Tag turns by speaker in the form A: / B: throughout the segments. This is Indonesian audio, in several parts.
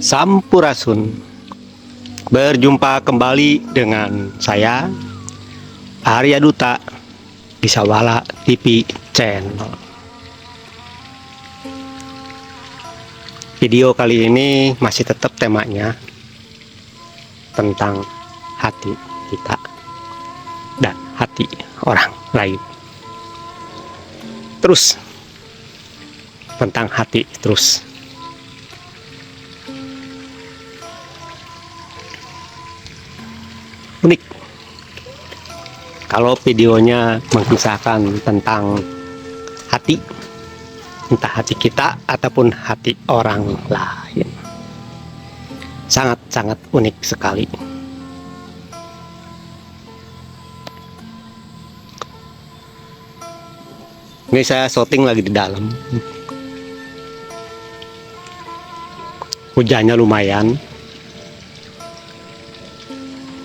A: Sampurasun. Berjumpa kembali dengan saya Arya Duta di Sawala TV Channel. Video kali ini masih tetap temanya tentang hati kita dan hati orang lain. Terus tentang hati terus. Unik kalau videonya mengisahkan tentang hati, entah hati kita ataupun hati orang lain. Sangat-sangat unik sekali. Ini saya syuting lagi di dalam. Hujannya lumayan.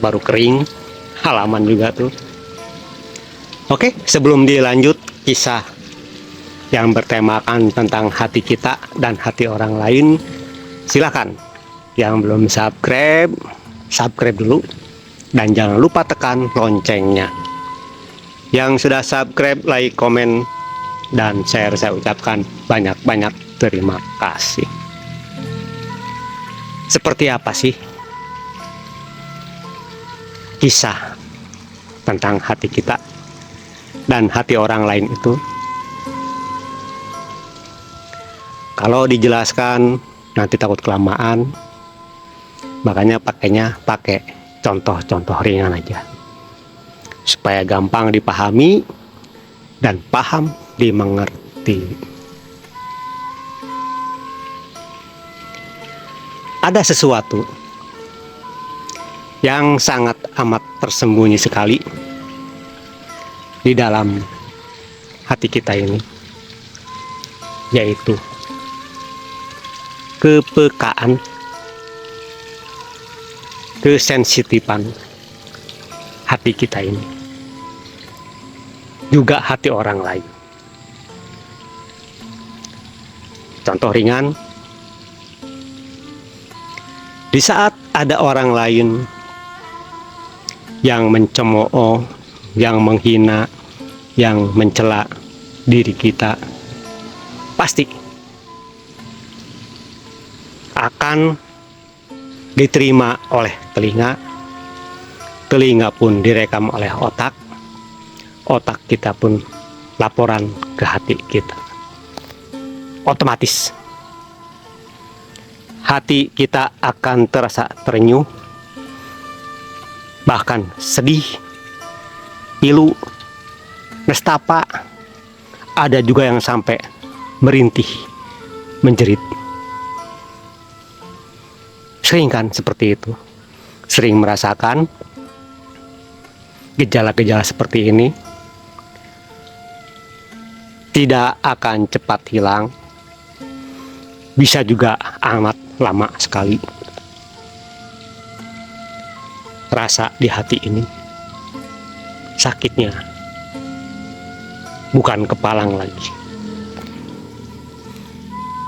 A: Baru kering, halaman juga tuh. Oke, sebelum dilanjut kisah yang bertemakan tentang hati kita dan hati orang lain, silakan yang belum subscribe dulu, dan jangan lupa tekan loncengnya. Yang sudah subscribe, like, komen, dan share, saya ucapkan banyak-banyak terima kasih. Seperti apa sih kisah tentang hati kita dan hati orang lain itu? Kalau dijelaskan nanti takut kelamaan, makanya pakai contoh-contoh ringan aja supaya gampang dipahami dan paham dimengerti. Ada sesuatu yang sangat amat tersembunyi sekali di dalam hati kita ini, yaitu kepekaan, kesensitifan hati kita ini, juga hati orang lain. Contoh ringan, di saat ada orang lain yang mencemooh, yang menghina, yang mencela diri kita, pasti akan diterima oleh telinga, telinga pun direkam oleh otak, otak kita pun laporan ke hati kita. Otomatis hati kita akan terasa terenyuh, bahkan sedih, pilu, nestapa, ada juga yang sampai merintih, menjerit. Sering kan seperti itu? Sering merasakan gejala-gejala seperti ini? Tidak akan cepat hilang, bisa juga amat lama sekali. Rasa di hati ini sakitnya bukan kepalang lagi,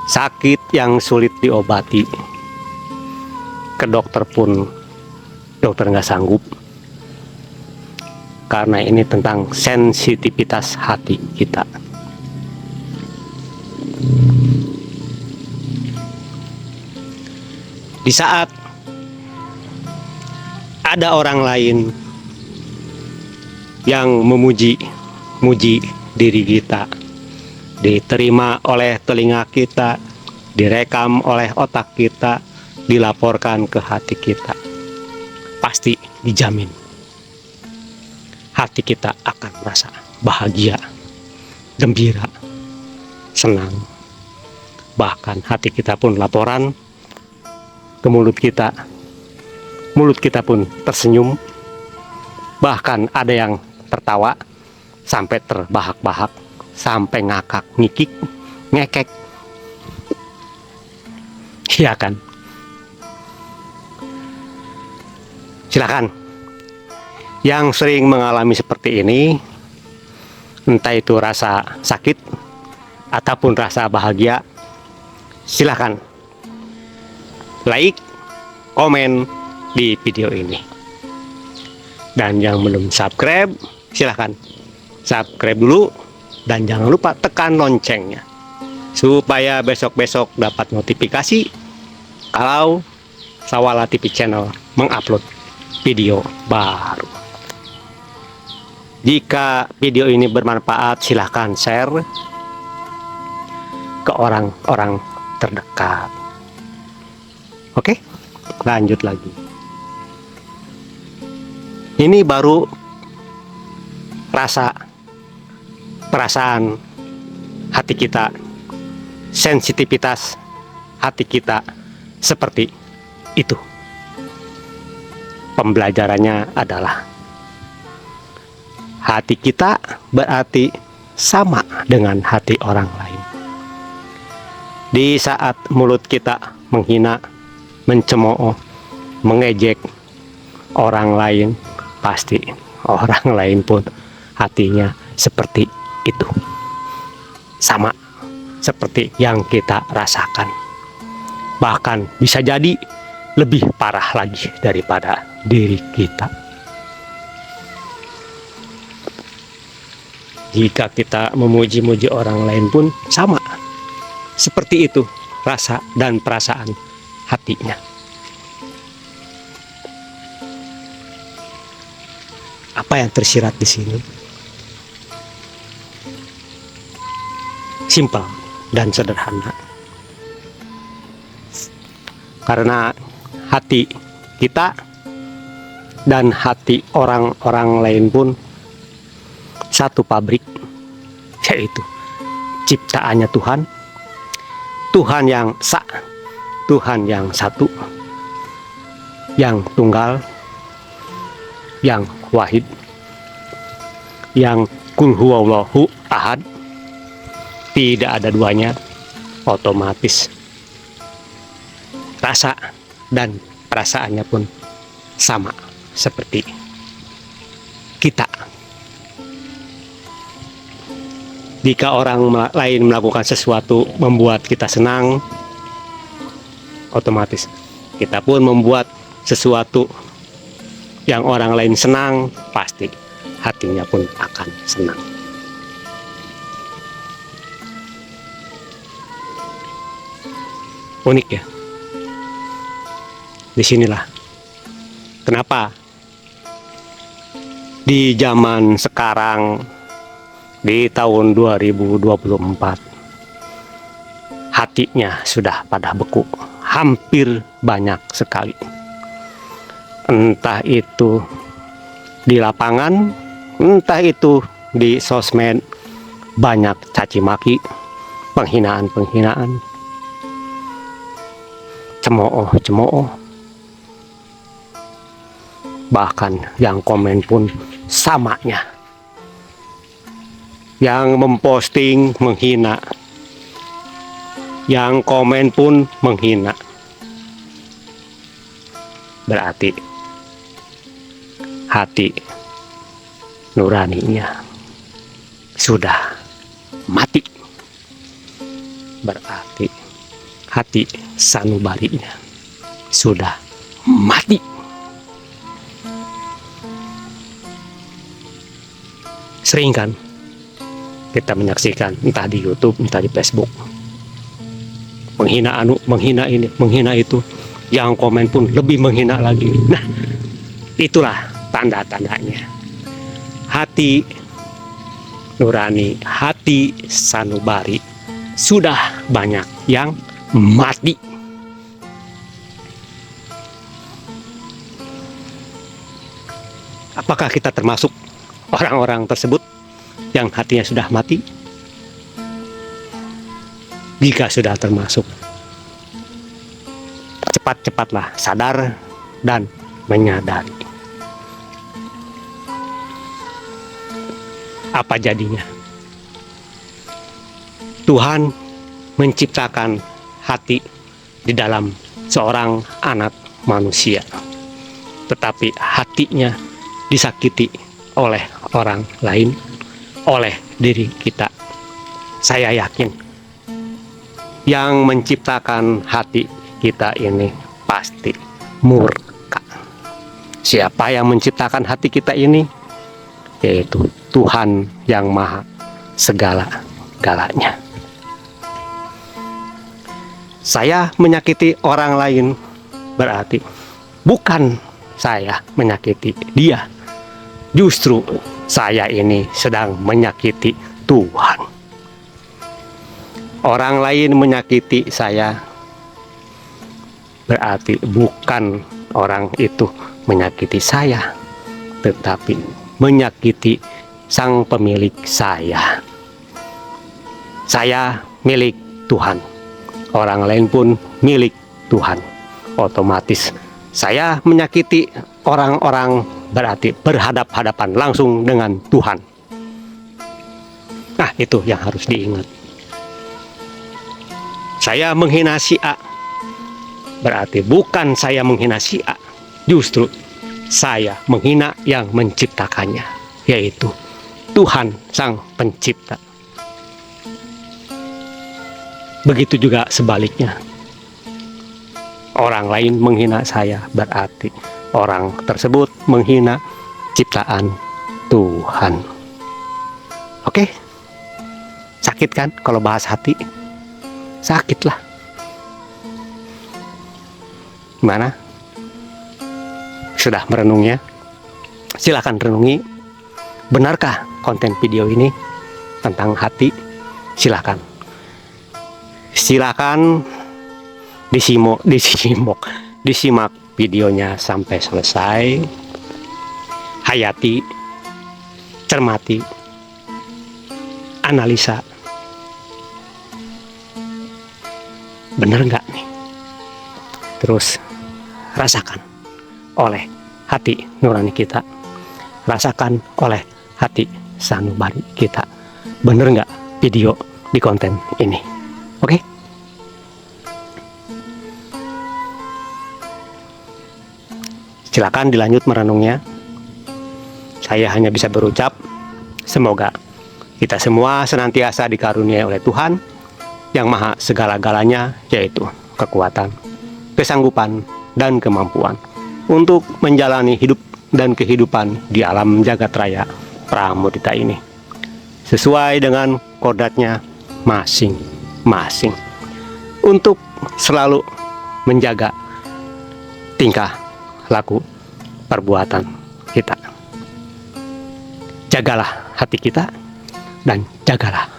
A: sakit yang sulit diobati. Ke dokter pun dokter nggak sanggup, karena ini tentang sensitivitas hati kita. Di saat ada orang lain yang memuji diri kita, diterima oleh telinga kita, direkam oleh otak kita, dilaporkan ke hati kita, pasti dijamin hati kita akan merasa bahagia, gembira, senang. Bahkan hati kita pun laporan ke mulut kita pun tersenyum, bahkan ada yang tertawa sampai terbahak-bahak, sampai ngakak, ngikik, ngekek. Iya kan? Silakan yang sering mengalami seperti ini, entah itu rasa sakit ataupun rasa bahagia, silakan like, komen di video ini. Dan yang belum subscribe, silahkan subscribe dulu. Dan jangan lupa tekan loncengnya, supaya besok-besok dapat notifikasi kalau Sawala TV Channel mengupload video baru. Jika video ini bermanfaat, silahkan share ke orang-orang terdekat. Oke, lanjut lagi. Ini baru perasaan hati kita, sensitivitas hati kita seperti itu. Pembelajarannya adalah hati kita berarti sama dengan hati orang lain. Di saat mulut kita menghina, mencemooh, mengejek orang lain, pasti orang lain pun hatinya seperti itu, sama seperti yang kita rasakan. Bahkan bisa jadi lebih parah lagi daripada diri kita. Jika kita memuji-muji orang lain pun sama seperti itu rasa dan perasaan hatinya. Apa yang tersirat di sini? Simpel dan sederhana. Karena hati kita dan hati orang-orang lain pun satu pabrik, yaitu ciptaannya Tuhan. Tuhan yang esa, Tuhan yang satu, yang tunggal, yang wahid, yang kul huwallahu ahad, tidak ada duanya. Otomatis rasa dan perasaannya pun sama seperti kita. Jika orang lain melakukan sesuatu membuat kita senang, otomatis kita pun membuat sesuatu yang orang lain senang, pasti hatinya pun akan senang. Unik ya. Disinilah kenapa di zaman sekarang, di tahun 2024, hatinya sudah pada beku, hampir banyak sekali. Entah itu di lapangan, entah itu di sosmed, banyak caci maki, penghinaan-penghinaan, cemooh-cemooh. Bahkan yang komen pun samanya. Yang memposting menghina, yang komen pun menghina. Berarti hati nuraninya sudah mati. Berarti hati sanubarinya sudah mati. Sering kan kita menyaksikan, entah di YouTube, entah di Facebook, menghina menghina ini, menghina itu, yang komen pun lebih menghina lagi. Nah, itulah tanda-tandanya hati nurani, hati sanubari sudah banyak yang mati. Apakah kita termasuk orang-orang tersebut yang hatinya sudah mati? Jika sudah termasuk, cepat-cepatlah sadar dan menyadari. Apa jadinya? Tuhan menciptakan hati di dalam seorang anak manusia, tetapi hatinya disakiti oleh orang lain, oleh diri kita. Saya yakin yang menciptakan hati kita ini pasti murka. Siapa yang menciptakan hati kita ini? Yaitu Tuhan yang Maha segala-galanya. Saya menyakiti orang lain berarti bukan saya menyakiti dia. Justru saya ini sedang menyakiti Tuhan. Orang lain menyakiti saya berarti bukan orang itu menyakiti saya, tetapi menyakiti sang pemilik saya. Saya milik Tuhan. Orang lain pun milik Tuhan. Otomatis saya menyakiti orang-orang berarti berhadap-hadapan langsung dengan Tuhan. Nah, itu yang harus diingat. Saya menghina si A berarti bukan saya menghina si A, justru saya menghina yang menciptakannya, yaitu Tuhan Sang Pencipta. Begitu juga sebaliknya. Orang lain menghina saya berarti orang tersebut menghina ciptaan Tuhan. Oke? Sakit kan kalau bahas hati? Sakit lah. Gimana? Sudah merenungnya? Silakan renungi. Benarkah konten video ini tentang hati? Silakan disimak videonya sampai selesai. Hayati, cermati, analisa. Bener nggak nih? Terus rasakan oleh hati nurani kita, rasakan oleh hati sanubari kita. Bener nggak video di konten ini? Oke? Silakan dilanjut merenungnya. Saya hanya bisa berucap, semoga kita semua senantiasa dikaruniai oleh Tuhan yang Maha segala-galanya, yaitu kekuatan, kesanggupan, dan kemampuan untuk menjalani hidup dan kehidupan di alam jagat raya pramudita ini sesuai dengan kodratnya masing-masing, untuk selalu menjaga tingkah laku perbuatan kita. Jagalah hati kita dan jagalah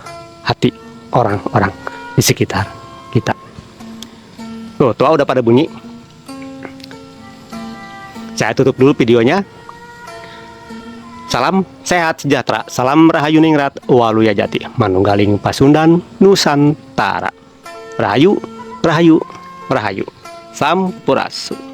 A: hati orang-orang di sekitar kita. Tuh, tua udah pada bunyi. Saya tutup dulu videonya. Salam sehat sejahtera, salam rahayu ningrat, waluya jati, manunggaling Pasundan, Nusantara. Rahayu, rahayu, rahayu. Sampurasun.